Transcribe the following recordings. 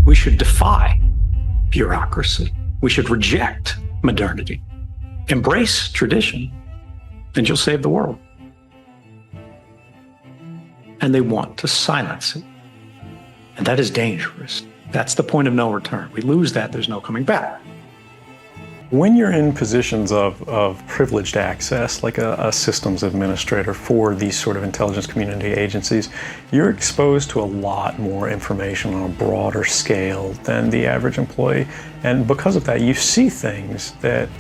We should defy bureaucracy. We should reject modernity. Embrace tradition, and you'll save the world. And they want to silence it. And that is dangerous. That's the point of no return. We lose that, there's no coming back. When you're in positions of privileged access, like a systems administrator for these sort of intelligence community agencies, you're exposed to a lot more information on a broader scale than the average employee. And because of that, you see things that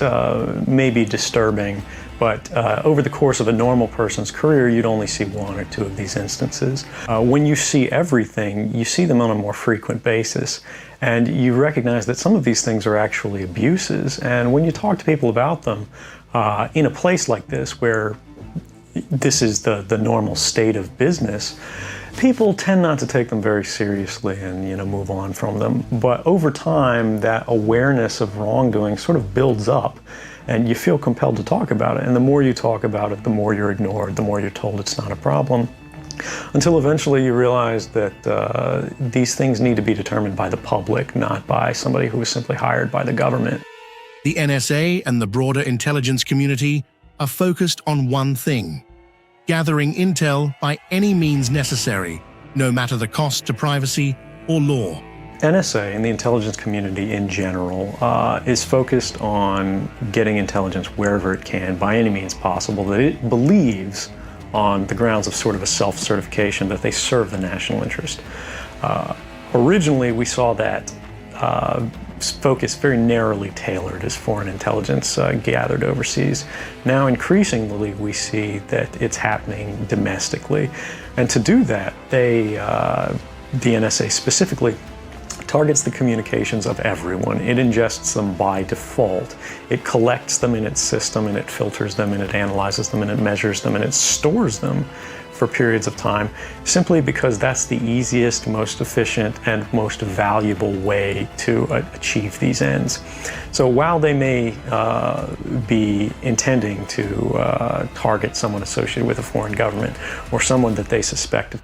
may be disturbing, but over the course of a normal person's career, you'd only see one or two of these instances. When you see everything, you see them on a more frequent basis. And you recognize that some of these things are actually abuses. And when you talk to people about them, in a place like this where this is the normal state of business, people tend not to take them very seriously and move on from them. But over time, that awareness of wrongdoing sort of builds up, and you feel compelled to talk about it. And the more you talk about it, the more you're ignored, the more you're told it's not a problem. Until eventually you realize that these things need to be determined by the public, not by somebody who was simply hired by the government. The NSA and the broader intelligence community are focused on one thing: gathering intel by any means necessary, no matter the cost to privacy or law. NSA and the intelligence community in general is focused on getting intelligence wherever it can, by any means possible, that it believes on the grounds of sort of a self-certification that they serve the national interest. Originally, we saw that focus very narrowly tailored as foreign intelligence gathered overseas. Now, increasingly, we see that it's happening domestically. And to do that, the NSA specifically targets the communications of everyone. It ingests them by default. It collects them in its system, and it filters them, and it analyzes them, and it measures them, and it stores them for periods of time, simply because that's the easiest, most efficient, and most valuable way to achieve these ends. So while they may be intending to target someone associated with a foreign government or someone that they suspect,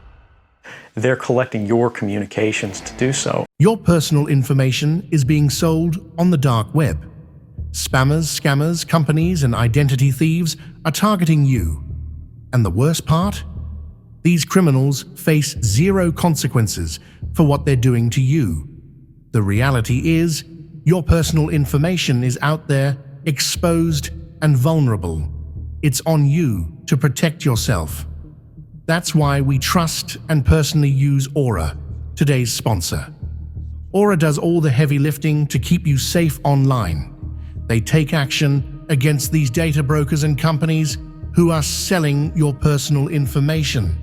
they're collecting your communications to do so. Your personal information is being sold on the dark web. Spammers, scammers, companies, and identity thieves are targeting you. And the worst part? These criminals face zero consequences for what they're doing to you. The reality is, your personal information is out there, exposed and vulnerable. It's on you to protect yourself. That's why we trust and personally use Aura, today's sponsor. Aura does all the heavy lifting to keep you safe online. They take action against these data brokers and companies who are selling your personal information,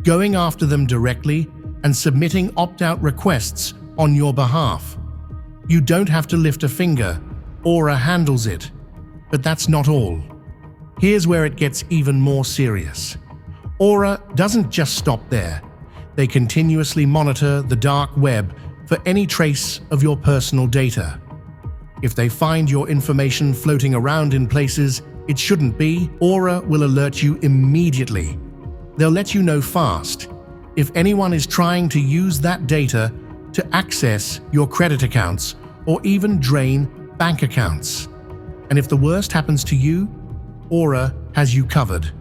going after them directly and submitting opt-out requests on your behalf. You don't have to lift a finger. Aura handles it. But that's not all. Here's where it gets even more serious. Aura doesn't just stop there. They continuously monitor the dark web for any trace of your personal data. If they find your information floating around in places it shouldn't be, Aura will alert you immediately. They'll let you know fast if anyone is trying to use that data to access your credit accounts or even drain bank accounts. And if the worst happens to you, Aura has you covered.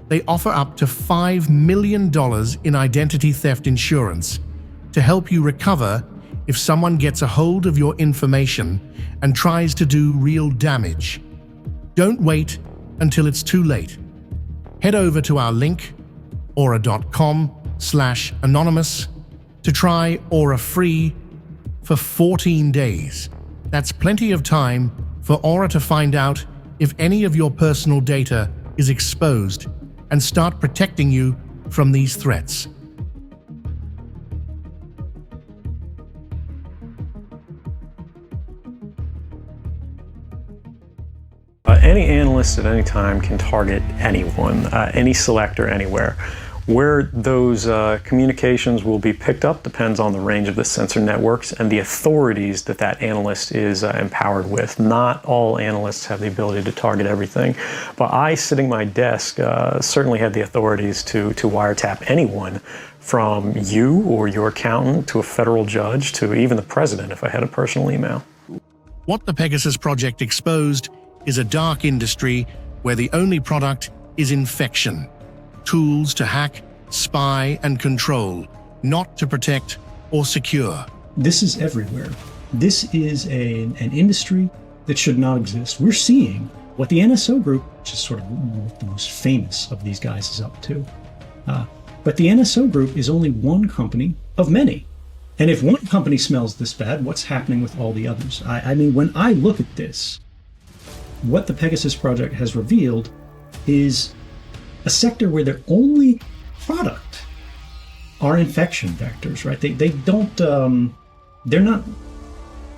They offer up to $5 million in identity theft insurance to help you recover if someone gets a hold of your information and tries to do real damage. Don't wait until it's too late. Head over to our link, aura.com/anonymous, to try Aura free for 14 days. That's plenty of time for Aura to find out if any of your personal data is exposed and start protecting you from these threats. Any analyst at any time can target anyone, any selector anywhere. Where those communications will be picked up depends on the range of the sensor networks and the authorities that that analyst is empowered with. Not all analysts have the ability to target everything, but I, sitting at my desk, certainly had the authorities to wiretap anyone from you or your accountant to a federal judge to even the president if I had a personal email. What the Pegasus Project exposed is a dark industry where the only product is infection. Tools to hack, spy, and control, not to protect or secure. This is everywhere. This is an industry that should not exist. We're seeing what the NSO group, which is sort of the most famous of these guys, is up to. But the NSO group is only one company of many. And if one company smells this bad, what's happening with all the others? I mean, when I look at this, what the Pegasus Project has revealed is a sector where their only product are infection vectors, right? They don't, they're not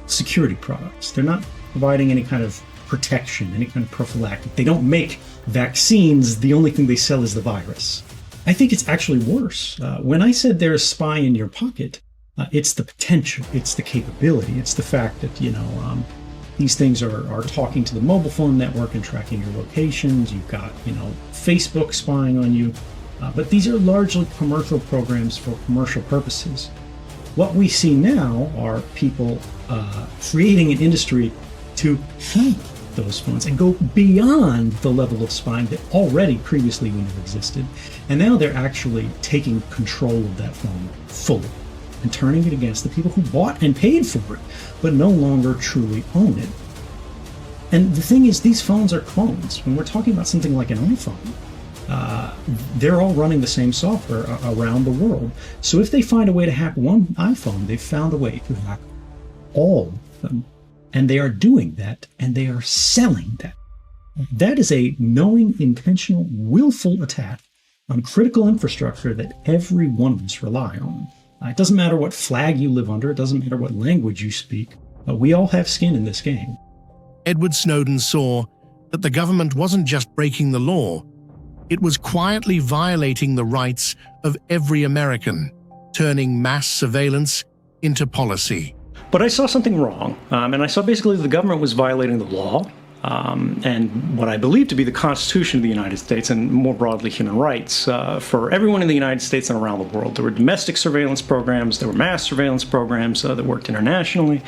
security products. They're not providing any kind of protection, any kind of prophylactic. They don't make vaccines. The only thing they sell is the virus. I think it's actually worse. When I said they're a spy in your pocket, it's the potential, it's the capability, it's the fact that, these things are talking to the mobile phone network and tracking your locations. You've got, Facebook spying on you. But these are largely commercial programs for commercial purposes. What we see now are people creating an industry to hack those phones and go beyond the level of spying that already previously would have existed. And now they're actually taking control of that phone fully and turning it against the people who bought and paid for it, but no longer truly own it. And the thing is, these phones are clones. When we're talking about something like an iPhone, they're all running the same software around the world. So if they find a way to hack one iPhone, they've found a way to hack all of them. And they are doing that, and they are selling that. That is a knowing, intentional, willful attack on critical infrastructure that every one of us rely on. It doesn't matter what flag you live under, it doesn't matter what language you speak, we all have skin in this game. Edward Snowden saw that the government wasn't just breaking the law, it was quietly violating the rights of every American, turning mass surveillance into policy. But I saw something wrong, and I saw basically the government was violating the law and what I believe to be the Constitution of the United States and more broadly human rights for everyone in the United States and around the world. There were domestic surveillance programs, there were mass surveillance programs that worked internationally.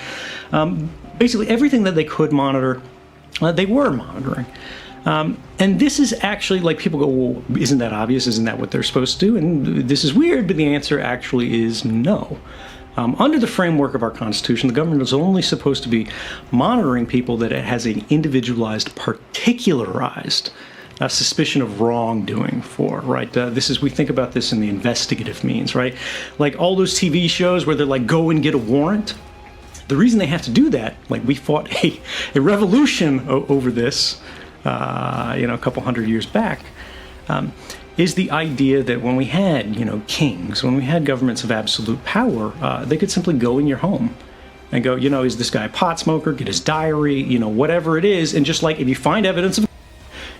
Basically everything that they could monitor, they were monitoring. And this is actually, like, people go, well, isn't that obvious? Isn't that what they're supposed to do? And this is weird, but the answer actually is no. Under the framework of our Constitution, the government is only supposed to be monitoring people that it has an individualized, particularized suspicion of wrongdoing for, right? We think about this in the investigative means, right? Like all those TV shows where they're like, go and get a warrant. The reason they have to do that, like we fought a revolution over this, a couple hundred years back, is the idea that when we had, kings, when we had governments of absolute power, they could simply go in your home and go, is this guy a pot smoker, get his diary, whatever it is, and just like if you find evidence of,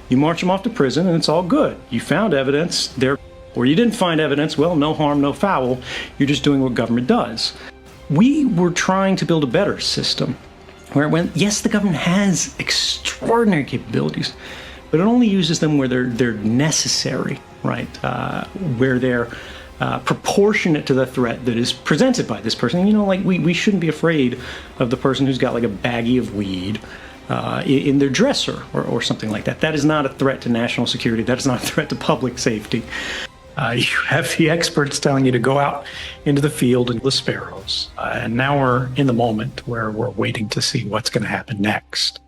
you march him off to prison and it's all good. You found evidence there, or you didn't find evidence, well, no harm, no foul. You're just doing what government does. We were trying to build a better system where yes, the government has extraordinary capabilities, but it only uses them where they're necessary, right? Where they're proportionate to the threat that is presented by this person. We shouldn't be afraid of the person who's got like a baggie of weed in their dresser or something like that. That is not a threat to national security. That is not a threat to public safety. You have the experts telling you to go out into the field and the sparrows. And now we're in the moment where we're waiting to see what's going to happen next.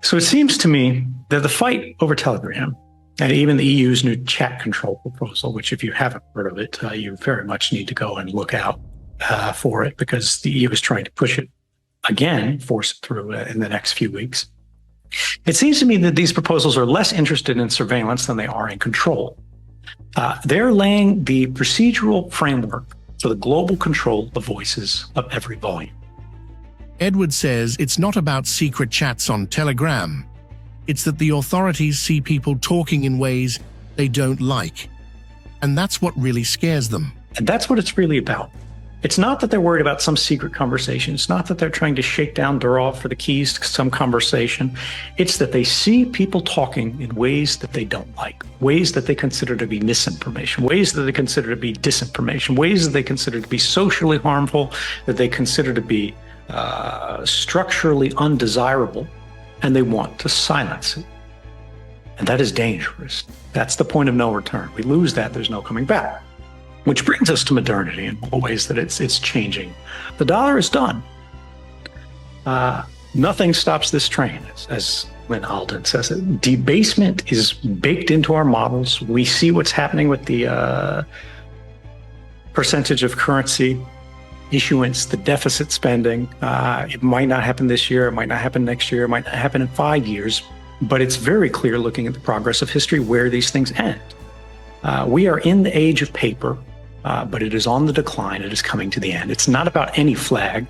So it seems to me that the fight over Telegram and even the EU's new chat control proposal, which if you haven't heard of it, you very much need to go and look out for it because the EU is trying to push it again, force it through in the next few weeks. It seems to me that these proposals are less interested in surveillance than they are in control. They're laying the procedural framework for the global control of voices of every volume. Edward says it's not about secret chats on Telegram. It's that the authorities see people talking in ways they don't like, And that's what really scares them. And that's what it's really about. It's not that they're worried about some secret conversation. It's not that they're trying to shake down Durov for the keys to some conversation. It's that they see people talking in ways that they don't like, ways that they consider to be misinformation, ways that they consider to be disinformation, ways that they consider to be socially harmful, that they consider to be structurally undesirable, and they want to silence it. And that is dangerous. That's the point of no return. We lose that, there's no coming back. Which brings us to modernity in all the ways that it's changing. The dollar is done. Nothing stops this train, as Lynn Alden says it. Debasement is baked into our models. We see what's happening with the percentage of currency issuance, the deficit spending. It might not happen this year, it might not happen next year, it might not happen in 5 years, but it's very clear looking at the progress of history where these things end. We are in the age of paper, but it is on the decline. It is coming to the end. It's not about any flag.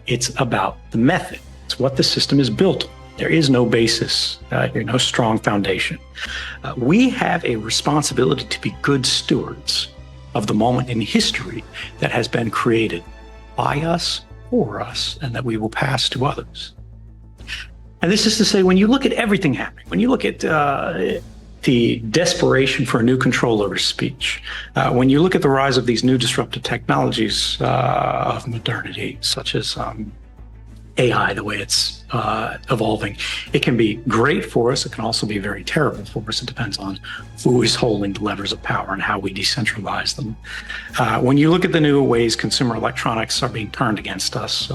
It's about the method. It's what the system is built on. There is no basis, no strong foundation. We have a responsibility to be good stewards of the moment in history that has been created by us, for us, and that we will pass to others. And this is to say, when you look at everything happening, when you look at the desperation for a new control over speech, when you look at the rise of these new disruptive technologies of modernity, such as AI, the way it's evolving, it can be great for us. It can also be very terrible for us. It depends on who is holding the levers of power and how we decentralize them. When you look at the new ways consumer electronics are being turned against us,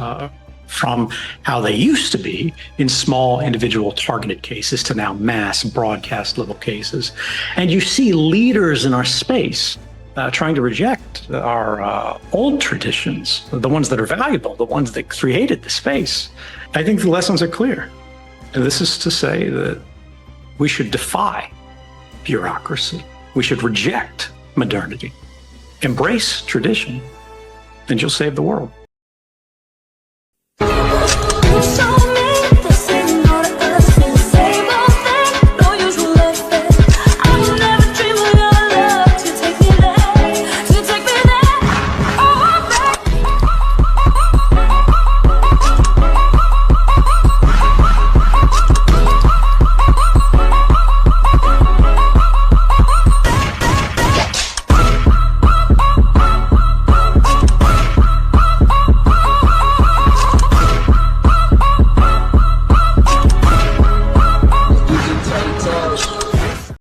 from how they used to be in small individual targeted cases to now mass broadcast level cases. And you see leaders in our space trying to reject our old traditions, the ones that are valuable, the ones that created the space. I think the lessons are clear. And this is to say that we should defy bureaucracy. We should reject modernity, embrace tradition, and you'll save the world. So